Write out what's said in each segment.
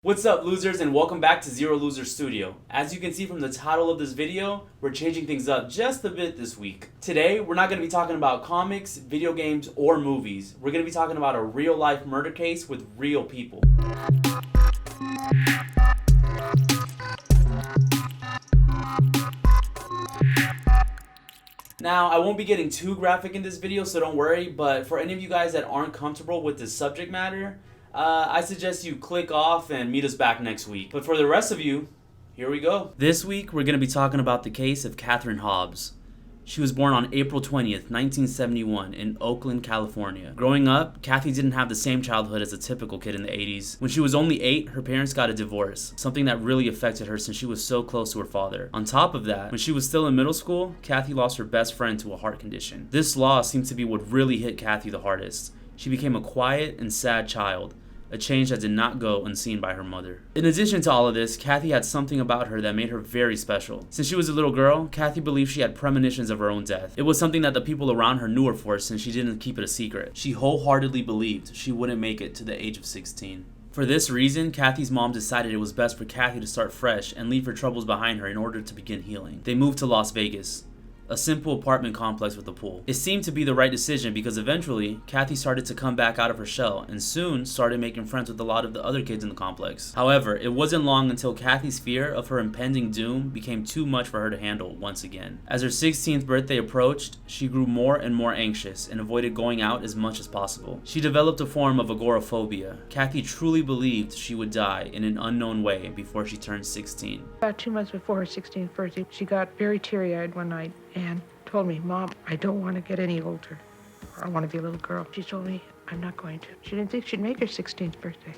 What's up, losers, and welcome back to Zero Loser Studio. As you can see from the title of this video, we're changing things up just a bit this week. Today, we're not going to be talking about comics, video games, or movies. We're going to be talking about a real-life murder case with real people. Now, I won't be getting too graphic in this video, so don't worry, but for any of you guys that aren't comfortable with this subject matter, I suggest you click off and meet us back next week. But for the rest of you, here we go. This week, we're going to be talking about the case of Catherine Hobbs. She was born on April 20th, 1971 in Oakland, California. Growing up, Kathy didn't have the same childhood as a typical kid in the 80s. When she was only 8, her parents got a divorce, something that really affected her since she was so close to her father. On top of that, when she was still in middle school, Kathy lost her best friend to a heart condition. This loss seemed to be what really hit Kathy the hardest. She became a quiet and sad child, a change that did not go unseen by her mother. In addition to all of this, Kathy had something about her that made her very special. Since she was a little girl, Kathy believed she had premonitions of her own death. It was something that the people around her knew her for since she didn't keep it a secret. She wholeheartedly believed she wouldn't make it to the age of 16. For this reason, Kathy's mom decided it was best for Kathy to start fresh and leave her troubles behind her in order to begin healing. They moved to Las Vegas, a simple apartment complex with a pool. It seemed to be the right decision because eventually, Kathy started to come back out of her shell and soon started making friends with a lot of the other kids in the complex. However, it wasn't long until Kathy's fear of her impending doom became too much for her to handle once again. As her 16th birthday approached, she grew more and more anxious and avoided going out as much as possible. She developed a form of agoraphobia. Kathy truly believed she would die in an unknown way before she turned 16. About 2 months before her 16th birthday, she got very teary-eyed one night and told me, "Mom, I don't want to get any older. I want to be a little girl." She told me, "I'm not going to." She didn't think she'd make her 16th birthday.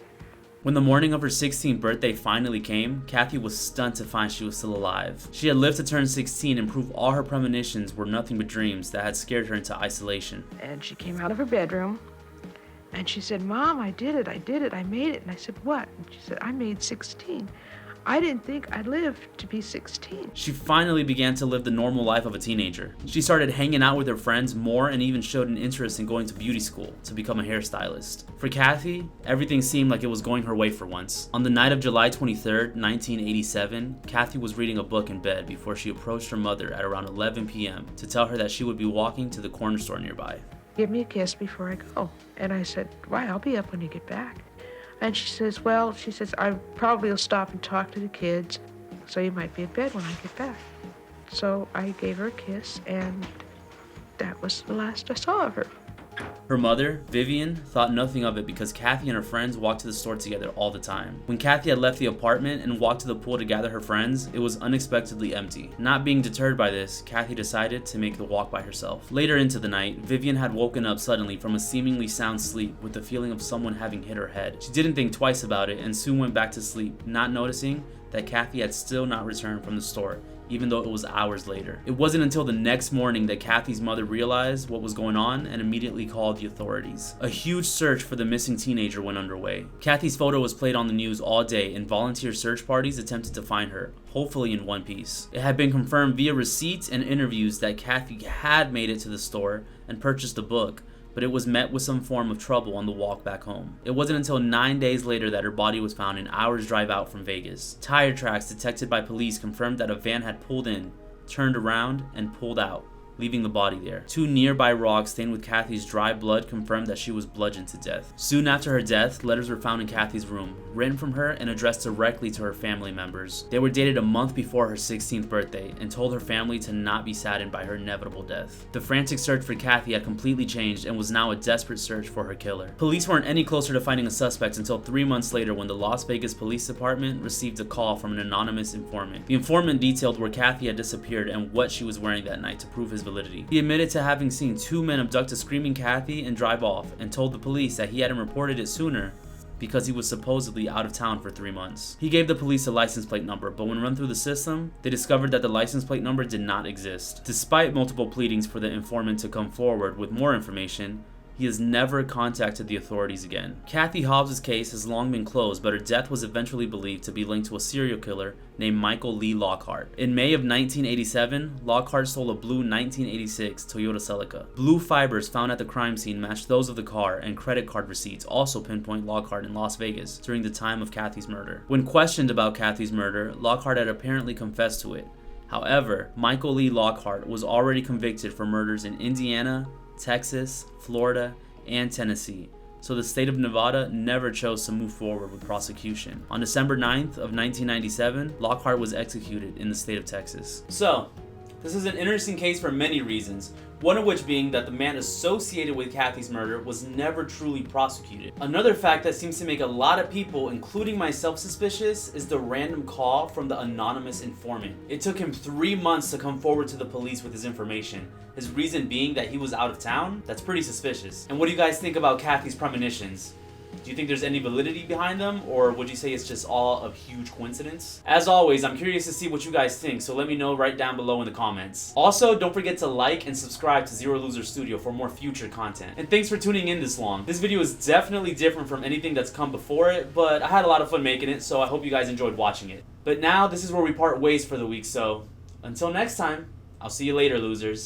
When the morning of her 16th birthday finally came, Kathy was stunned to find she was still alive. She had lived to turn 16 and prove all her premonitions were nothing but dreams that had scared her into isolation. And she came out of her bedroom and she said, "Mom, I did it, I made it." And I said, "What?" And she said, "I made 16. I didn't think I'd live to be 16. She finally began to live the normal life of a teenager. She started hanging out with her friends more and even showed an interest in going to beauty school to become a hairstylist. For Kathy, everything seemed like it was going her way for once. On the night of July 23rd, 1987, Kathy was reading a book in bed before she approached her mother at around 11 p.m. to tell her that she would be walking to the corner store nearby. "Give me a kiss before I go." And I said, "Why? I'll be up when you get back." And she says, "I probably will stop and talk to the kids, so you might be in bed when I get back." So I gave her a kiss, and that was the last I saw of her. Her mother, Vivian, thought nothing of it because Kathy and her friends walked to the store together all the time. When Kathy had left the apartment and walked to the pool to gather her friends, it was unexpectedly empty. Not being deterred by this, Kathy decided to make the walk by herself. Later into the night, Vivian had woken up suddenly from a seemingly sound sleep with the feeling of someone having hit her head. She didn't think twice about it and soon went back to sleep, not noticing that Kathy had still not returned from the store, even though it was hours later. It wasn't until the next morning that Kathy's mother realized what was going on and immediately called the authorities. A huge search for the missing teenager went underway. Kathy's photo was played on the news all day and volunteer search parties attempted to find her, hopefully in one piece. It had been confirmed via receipts and interviews that Kathy had made it to the store and purchased the book, but it was met with some form of trouble on the walk back home. It wasn't until 9 days later that her body was found an hour's drive out from Vegas. Tire tracks detected by police confirmed that a van had pulled in, turned around, and pulled out, leaving the body there. 2 nearby rocks stained with Kathy's dry blood confirmed that she was bludgeoned to death. Soon after her death, letters were found in Kathy's room, written from her and addressed directly to her family members. They were dated a month before her 16th birthday and told her family to not be saddened by her inevitable death. The frantic search for Kathy had completely changed and was now a desperate search for her killer. Police weren't any closer to finding a suspect until 3 months later when the Las Vegas Police Department received a call from an anonymous informant. The informant detailed where Kathy had disappeared and what she was wearing that night to prove his validity. He admitted to having seen 2 men abduct a screaming Kathy and drive off, and told the police that he hadn't reported it sooner because he was supposedly out of town for 3 months. He gave the police a license plate number, but when run through the system, they discovered that the license plate number did not exist. Despite multiple pleadings for the informant to come forward with more information, He has never contacted the authorities again. Kathy Hobbs' case has long been closed, but her death was eventually believed to be linked to a serial killer named Michael Lee Lockhart. In May of 1987, Lockhart stole a blue 1986 Toyota Celica. Blue fibers found at the crime scene matched those of the car, and credit card receipts also pinpoint Lockhart in Las Vegas during the time of Kathy's murder. When questioned about Kathy's murder, Lockhart had apparently confessed to it. However, Michael Lee Lockhart was already convicted for murders in Indiana, Texas, Florida, and Tennessee, so the state of Nevada never chose to move forward with prosecution. On December 9th of 1997, Lockhart was executed in the state of Texas. So, this is an interesting case for many reasons, one of which being that the man associated with Kathy's murder was never truly prosecuted. Another fact that seems to make a lot of people, including myself, suspicious is the random call from the anonymous informant. It took him 3 months to come forward to the police with his information. His reason being that he was out of town? That's pretty suspicious. And what do you guys think about Kathy's premonitions? Do you think there's any validity behind them, or would you say it's just all a huge coincidence? As always, I'm curious to see what you guys think, so let me know right down below in the comments. Also, don't forget to like and subscribe to Zero Loser Studio for more future content. And thanks for tuning in this long. This video is definitely different from anything that's come before it, but I had a lot of fun making it, so I hope you guys enjoyed watching it. But now, this is where we part ways for the week, so until next time, I'll see you later, losers.